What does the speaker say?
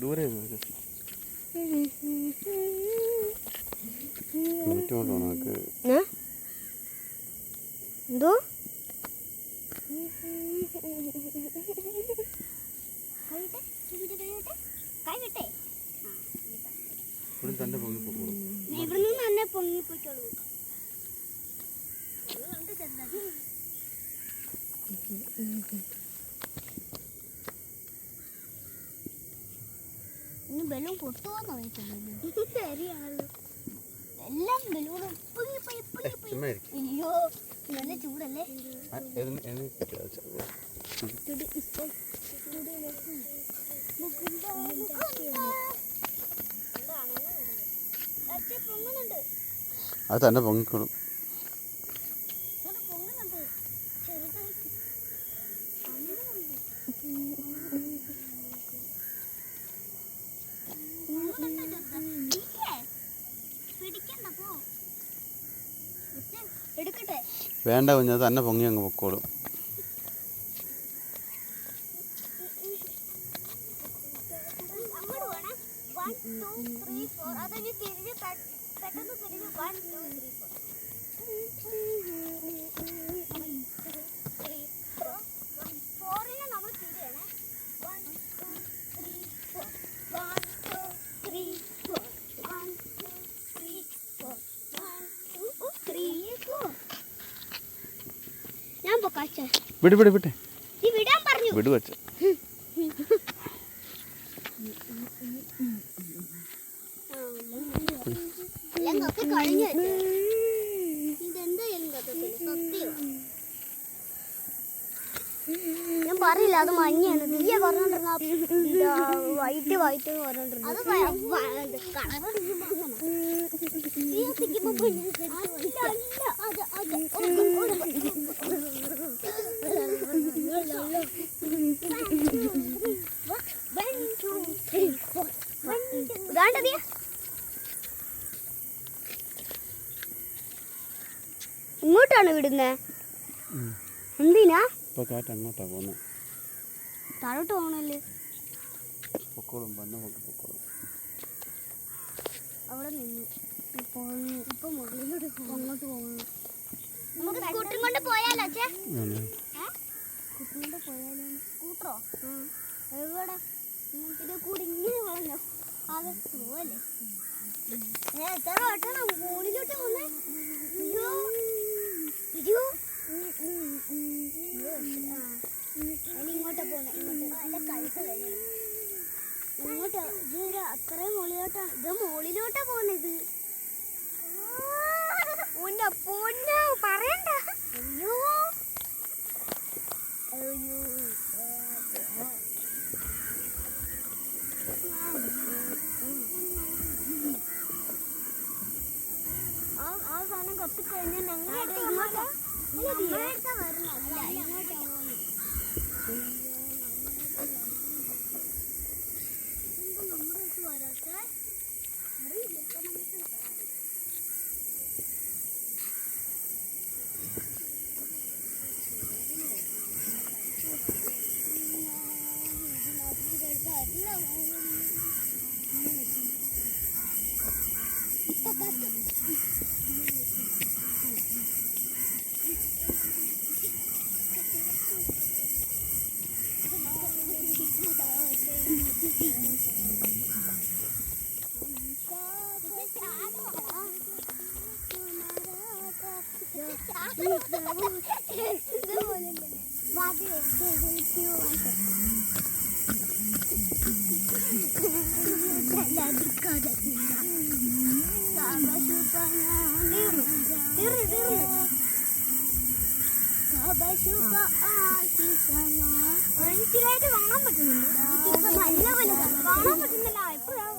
ദൂരെ എന്തോ തന്നെ പൊങ്ങിപ്പോക്കോളൂ. ഇവിടുന്ന് തന്നെ പൊങ്ങിപ്പോയിക്കോളൂ. ഇനി ബലൂൺ പൊട്ടുവോന്ന് അറിയത്തില്ലല്ലോ. എല്ലാം ബലൂണും അയ്യോ നല്ല ചൂടല്ലേ. അത് തന്നെ പൊങ്ങിക്കോളും. വേണ്ട കുഞ്ഞ്, അത് തന്നെ പൊങ്ങി അങ്ങ് പൊക്കോളും. വിട് വിട് വിട്ടെ വിട് വെച്ച ഞാൻ പറയില്ല, അത് മഞ്ഞാണ്. നീയ പറഞ്ഞോണ്ടിരുന്ന വൈറ്റ് വൈറ്റ് പറഞ്ഞോണ്ടിരുന്ന ഇങ്ങോട്ടാണ് വിടുന്നേ? എന്തിനാ? കാറ്റ് അങ്ങോട്ടാ പോന്നെ. താഴോട്ട് പോകണല്ലേ? പൊക്കോളും, വന്ന പൊക്കോളും. അവിടെ നിന്നു. ഇപ്പൊ മുകളിലോട്ട് അങ്ങോട്ട് പോകുന്നു. നമുക്ക് സ്കൂട്ടറും കൊണ്ട് പോയാലോ? സ്കൂട്ടറും കൊണ്ട് പോയാലോ? സ്കൂട്ടറോ? എവിടെ? ഇതിന്റെ കൂടെ ഇങ്ങനെ വളഞ്ഞോ? അത് പോവല്ലേ? എത്ര വട്ടം മുകളിലോട്ട് പോന്നേ? അയ്യോ അയ്യോ ഇങ്ങോട്ടാ പോണേ. ഇങ്ങോട്ട് അത്രയും മുകളിലോട്ടാണ്. ഇത് മുകളിലോട്ടാ പോണത്. പൊന്നോ പറയണ്ട. അയ്യോ അയ്യോ ആ സാധനം കത്തിക്കഴിഞ്ഞാൽ ഞങ്ങളുടെ ഇങ്ങോട്ടാ വരണ. ഇങ്ങോട്ടാ പോണേ. സ്ഥിരമായിട്ട് കാണാൻ പറ്റുന്നുണ്ട്. നല്ല വലുതാണ്, കാണാൻ പറ്റുന്നില്ല. എപ്പോഴാണ്